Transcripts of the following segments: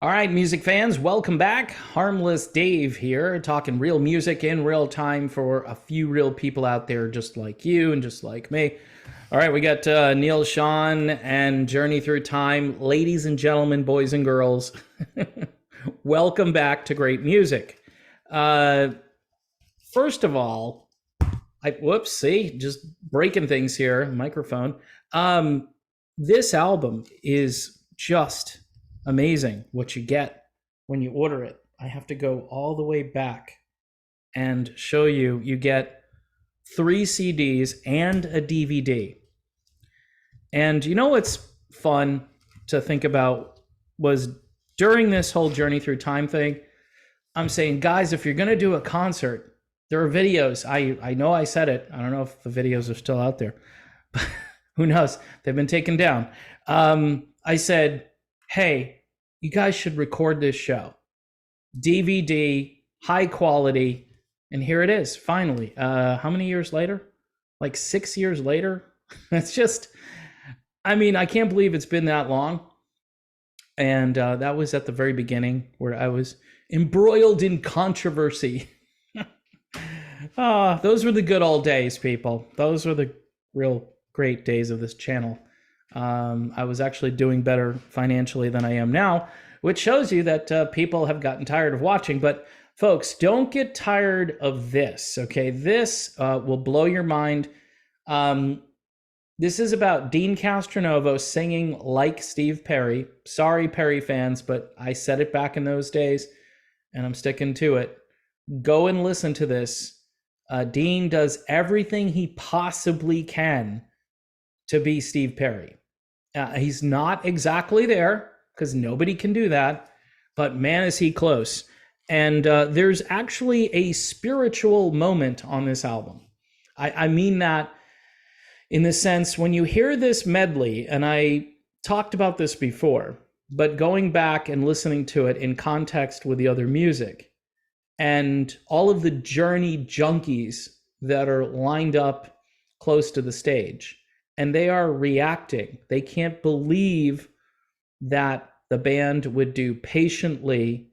All right, music fans, welcome back. Harmless Dave here, talking real music in real time for a few real people out there just like you and just like me. All right, we got Neal Schon and Journey Through Time. Ladies and gentlemen, boys and girls, welcome back to great music. First of all, just breaking things here, microphone. This album is just amazing what you get when you order it. I have to go all the way back and show you. You get 3 CDs and a DVD. And you know what's fun to think about was during this whole Journey Through Time thing, I'm saying, guys, if you're going to do a concert, there are videos. I know I said it. I don't know if the videos are still out there. But who knows? They've been taken down. I said, hey, you guys should record this show. DVD, high quality, and here it is, finally. How many years later? Like 6 years later? It's just, I can't believe it's been that long. And that was at the very beginning where I was embroiled in controversy. Those were the good old days, people. Those were the real great days of this channel. I was actually doing better financially than I am now, which shows you that people have gotten tired of watching. But folks, don't get tired of this, okay? This will blow your mind. This is about Deen Castronovo singing like Steve Perry. Sorry, Perry fans, but I said it back in those days, and I'm sticking to it. Go and listen to this. Deen does everything he possibly can to be Steve Perry. He's not exactly there, because nobody can do that, but man, is he close. And there's actually a spiritual moment on this album. I mean that in the sense, when you hear this medley, and I talked about this before, but going back and listening to it in context with the other music, and all of the Journey Junkies that are lined up close to the stage, and they are reacting. They can't believe that the band would do Patiently,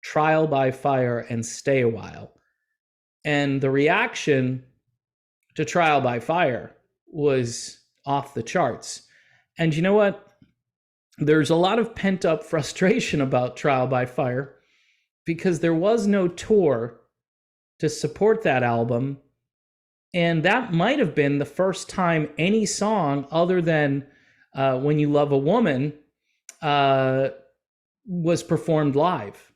Trial by Fire, and Stay a While. And the reaction to Trial by Fire was off the charts. And you know what? There's a lot of pent-up frustration about Trial by Fire because there was no tour to support that album. And that might have been the first time any song other than When You Love a Woman was performed live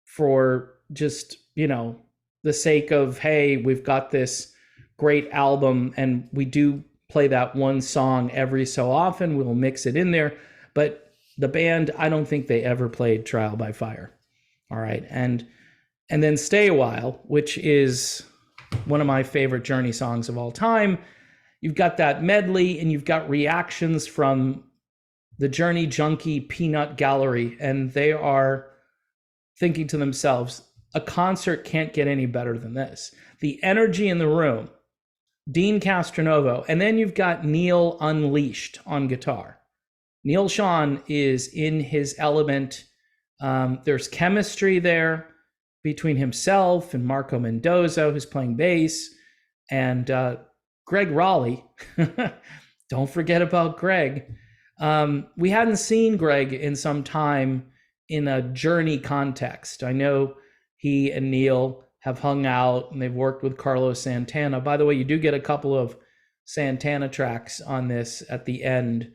for just, the sake of, hey, we've got this great album and we do play that one song every so often. We'll mix it in there. But the band, I don't think they ever played Trial by Fire. All right. And then Stay a While, which is one of my favorite Journey songs of all time. You've got that medley and you've got reactions from the Journey Junky Peanut Gallery, and they are thinking to themselves, a concert can't get any better than this. The energy in the room, Deen Castronovo, and then you've got Neal unleashed on guitar. Neal Schon is in his element. There's chemistry there between himself and Marco Mendoza, who's playing bass, and Gregg Rolie. Don't forget about Gregg. We hadn't seen Gregg in some time in a Journey context. I know he and Neal have hung out and they've worked with Carlos Santana. By the way, you do get a couple of Santana tracks on this at the end.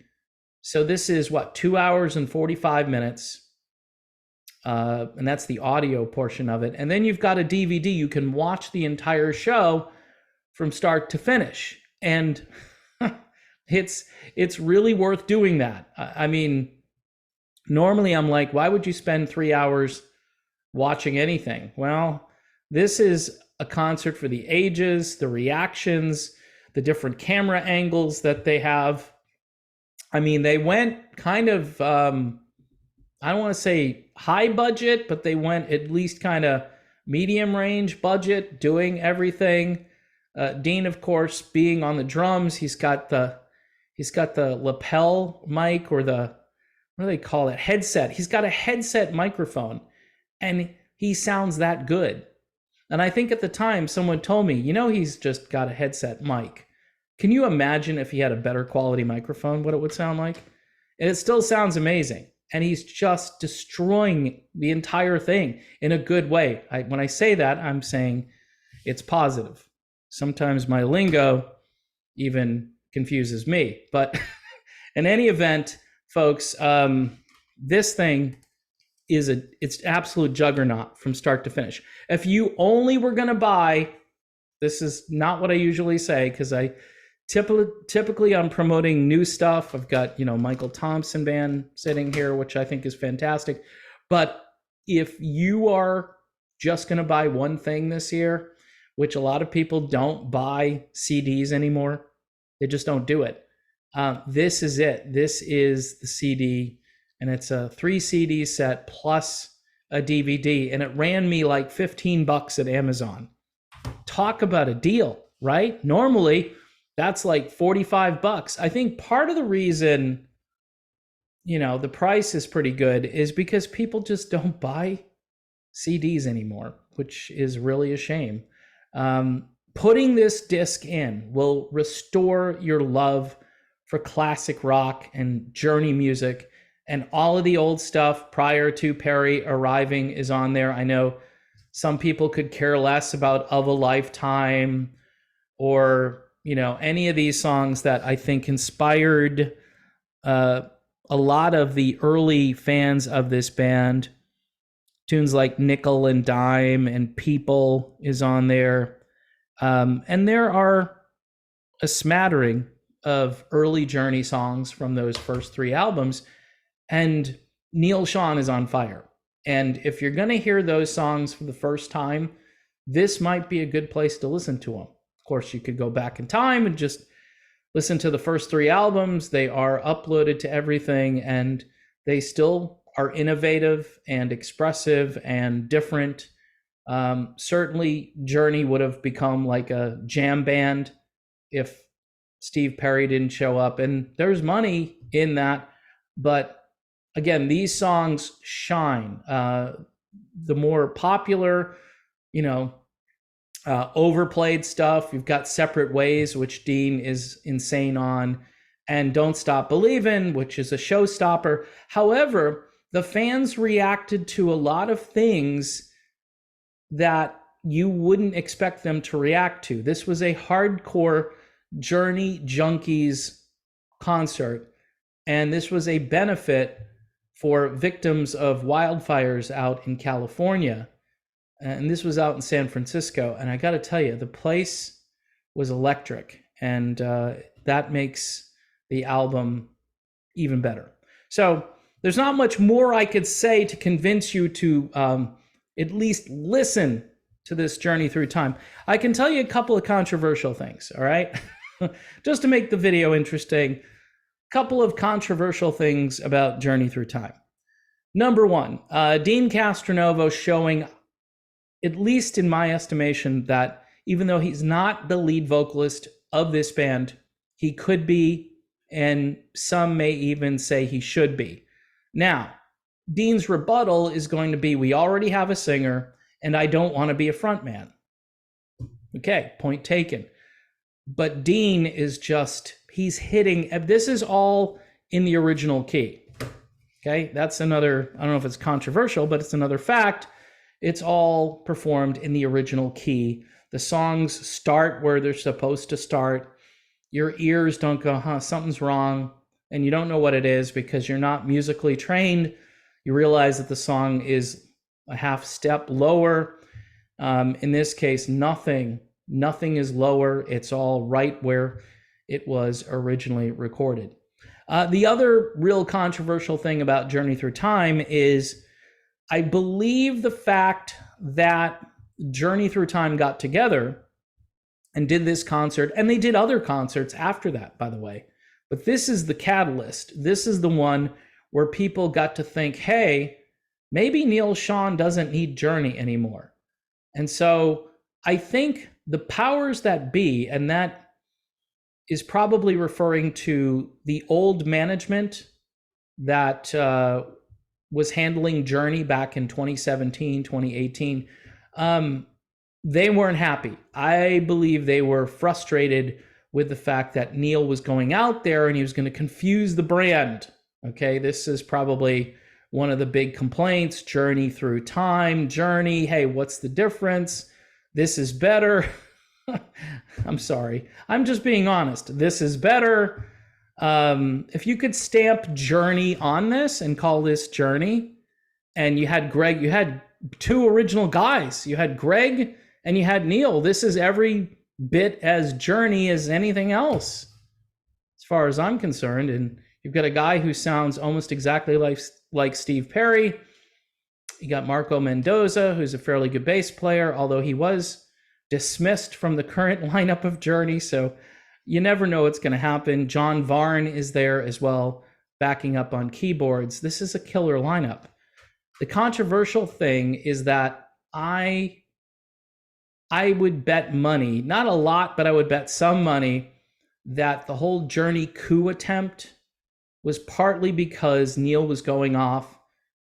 So this is 2 hours and 45 minutes. And that's the audio portion of it. And then you've got a DVD. You can watch the entire show from start to finish. And it's really worth doing that. Normally I'm like, why would you spend 3 hours watching anything? Well, this is a concert for the ages, the reactions, the different camera angles that they have. They went kind of, I don't want to say high budget, but they went at least kind of medium range budget, doing everything. Deen, of course, being on the drums, he's got the lapel mic or the what do they call it? Headset. He's got a headset microphone and he sounds that good. And I think at the time someone told me, he's just got a headset mic. Can you imagine if he had a better quality microphone, what it would sound like? And it still sounds amazing. And he's just destroying the entire thing in a good way. When I say that, I'm saying it's positive. Sometimes my lingo even confuses me. But in any event, folks, this thing it's absolute juggernaut from start to finish. If you only were going to buy, this is not what I usually say, because I typically I'm promoting new stuff. I've got, Michael Thompson band sitting here, which I think is fantastic. But if you are just going to buy one thing this year, which a lot of people don't buy CDs anymore, they just don't do it. This is it. This is the CD, and it's a 3 CD set plus a DVD, and it ran me like $15 at Amazon. Talk about a deal, right? Normally, that's like $45. I think part of the reason, the price is pretty good is because people just don't buy CDs anymore, which is really a shame. Putting this disc in will restore your love for classic rock and Journey music, and all of the old stuff prior to Perry arriving is on there. I know some people could care less about Of a Lifetime or, any of these songs that I think inspired a lot of the early fans of this band. Tunes like Nickel and Dime and People is on there. And there are a smattering of early Journey songs from those first 3 albums. And Neal Schon is on fire. And if you're going to hear those songs for the first time, this might be a good place to listen to them. Of course, you could go back in time and just listen to the first 3 albums. They are uploaded to everything, and they still are innovative and expressive and different. Certainly, Journey would have become like a jam band if Steve Perry didn't show up. And there's money in that. But again, these songs shine. The more popular, overplayed stuff, you've got Separate Ways, which Deen is insane on, and Don't Stop Believin', which is a showstopper. However, the fans reacted to a lot of things that you wouldn't expect them to react to. This was a hardcore Journey Junkies concert, and this was a benefit for victims of wildfires out in California. And this was out in San Francisco. And I got to tell you, the place was electric. And that makes the album even better. So there's not much more I could say to convince you to at least listen to this Journey Through Time. I can tell you a couple of controversial things, all right? Just to make the video interesting. Couple of controversial things about Journey Through Time. Number one, Deen Castronovo showing, at least in my estimation, that even though he's not the lead vocalist of this band, he could be, and some may even say he should be. Now, Deen's rebuttal is going to be, we already have a singer, and I don't want to be a frontman. Okay, point taken. But Deen is just, he's hitting, this is all in the original key. Okay, that's another, I don't know if it's controversial, but it's another fact. It's all performed in the original key. The songs start where they're supposed to start. Your ears don't go, something's wrong. And you don't know what it is because you're not musically trained. You realize that the song is a half step lower. In this case, nothing is lower. It's all right where it was originally recorded. The other real controversial thing about Journey Through Time is, I believe the fact that Journey Through Time got together and did this concert, and they did other concerts after that, by the way, but this is the catalyst. This is the one where people got to think, hey, maybe Neal Schon doesn't need Journey anymore. And so I think the powers that be, and that is probably referring to the old management that was handling Journey back in 2017, 2018, they weren't happy. I believe they were frustrated with the fact that Neal was going out there and he was going to confuse the brand. Okay, this is probably one of the big complaints. Journey through time, Journey, hey, what's the difference? This is better. I'm sorry. I'm just being honest. This is better. If you could stamp Journey on this and call this Journey, and you had Gregg, you had two original guys. You had Gregg and you had Neal. This is every bit as Journey as anything else, as far as I'm concerned. And you've got a guy who sounds almost exactly like Steve Perry. You got Marco Mendoza, who's a fairly good bass player, although he was dismissed from the current lineup of Journey, so you never know what's going to happen. John Varn is there as well, backing up on keyboards. This is a killer lineup. The controversial thing is that I would bet money, not a lot, but I would bet some money that the whole Journey coup attempt was partly because Neal was going off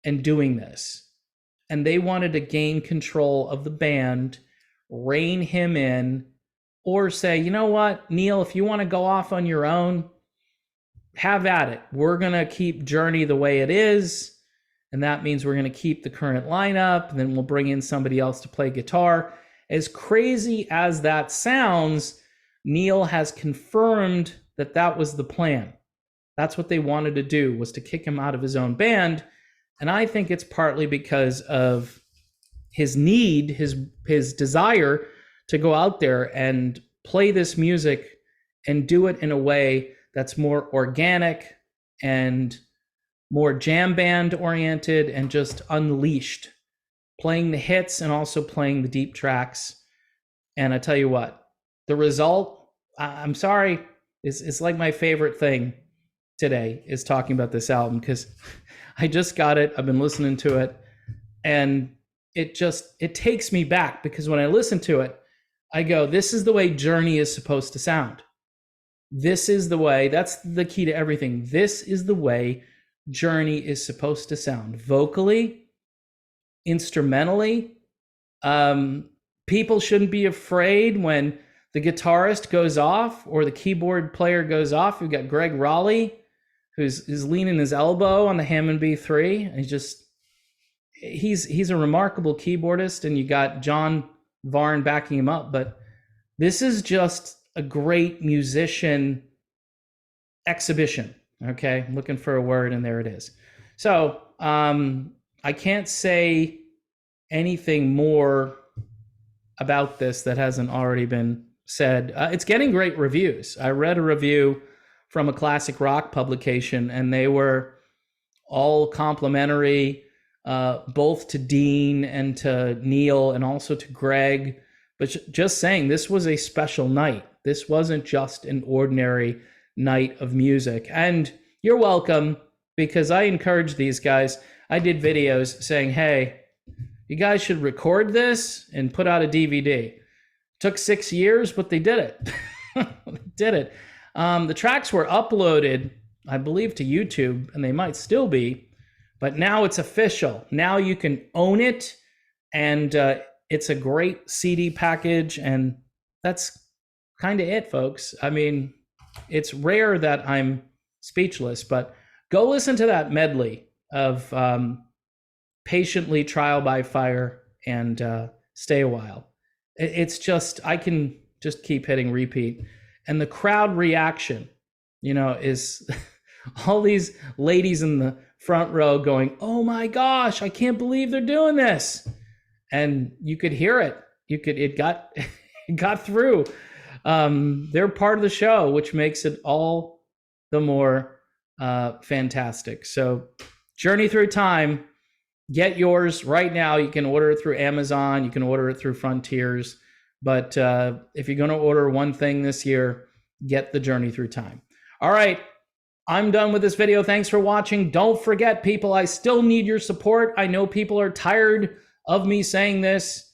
and doing this, and they wanted to gain control of the band, rein him in, or say, you know what, Neal, if you want to go off on your own, have at it. We're going to keep Journey the way it is, and that means we're going to keep the current lineup, and then we'll bring in somebody else to play guitar. As crazy as that sounds, Neal has confirmed that that was the plan. That's what they wanted to do, was to kick him out of his own band, and I think it's partly because of his need, his desire to go out there and play this music and do it in a way that's more organic and more jam band oriented and just unleashed, playing the hits and also playing the deep tracks. And I tell you what, the result, I'm sorry, is like my favorite thing today is talking about this album, because I just got it. I've been listening to it, and it takes me back, because when I listen to it, I go, this is the way Journey is supposed to sound. This is the way, that's the key to everything. This is the way Journey is supposed to sound. Vocally, instrumentally. People shouldn't be afraid when the guitarist goes off or the keyboard player goes off. You've got Gregg Rolie, who's leaning his elbow on the Hammond B3, and he's a remarkable keyboardist, and you got John Varn backing him up. But this is just a great musician exhibition. Okay, I'm looking for a word, and there it is. So I can't say anything more about this that hasn't already been said. It's getting great reviews. I read a review from a classic rock publication, and they were all complimentary, both to Deen and to Neal and also to Gregg, but just saying this was a special night. This wasn't just an ordinary night of music. And you're welcome, because I encourage these guys. I did videos saying, hey, you guys should record this and put out a DVD. Took 6 years, but they did it. They did it. The tracks were uploaded, I believe, to YouTube, and they might still be, but now it's official. Now you can own it, and it's a great CD package, and that's kind of it, folks. I mean, it's rare that I'm speechless, but go listen to that medley of Patiently, Trial by Fire, and Stay a While. It's just, I can just keep hitting repeat. And the crowd reaction, is all these ladies in the front row going, oh my gosh, I can't believe they're doing this. And you could hear it. It got through. They're part of the show, which makes it all the more fantastic. So Journey Through Time, get yours right now. You can order it through Amazon. You can order it through Frontiers. But if you're going to order one thing this year, get the Journey Through Time. All right, I'm done with this video. Thanks for watching. Don't forget, people, I still need your support. I know people are tired of me saying this.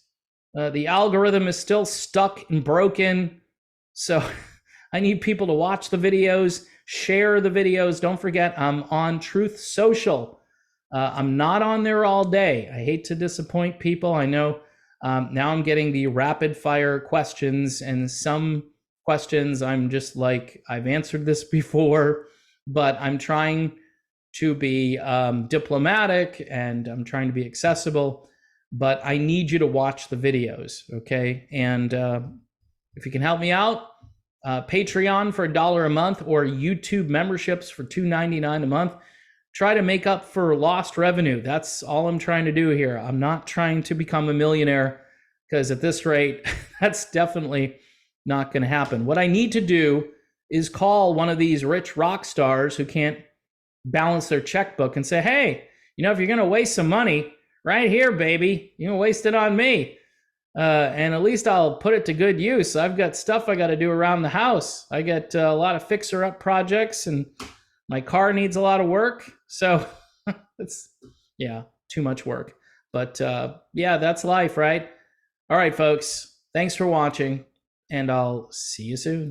The algorithm is still stuck and broken. So I need people to watch the videos, Share the videos. Don't forget, I'm on Truth Social. I'm not on there all day. I hate to disappoint people. I know now I'm getting the rapid fire questions, and some questions I'm just like, I've answered this before, but I'm trying to be diplomatic and I'm trying to be accessible. But I need you to watch the videos, okay? And if you can help me out, Patreon for $1 a month or YouTube memberships for $2.99 a month. Try to make up for lost revenue. That's all I'm trying to do here. I'm not trying to become a millionaire, because at this rate, that's definitely not going to happen. What I need to do is call one of these rich rock stars who can't balance their checkbook and say, hey, if you're going to waste some money, right here, baby, you can waste it on me. And at least I'll put it to good use. I've got stuff I got to do around the house. I got a lot of fixer-up projects, and my car needs a lot of work. So it's, too much work. But that's life, right? All right, folks. Thanks for watching, and I'll see you soon.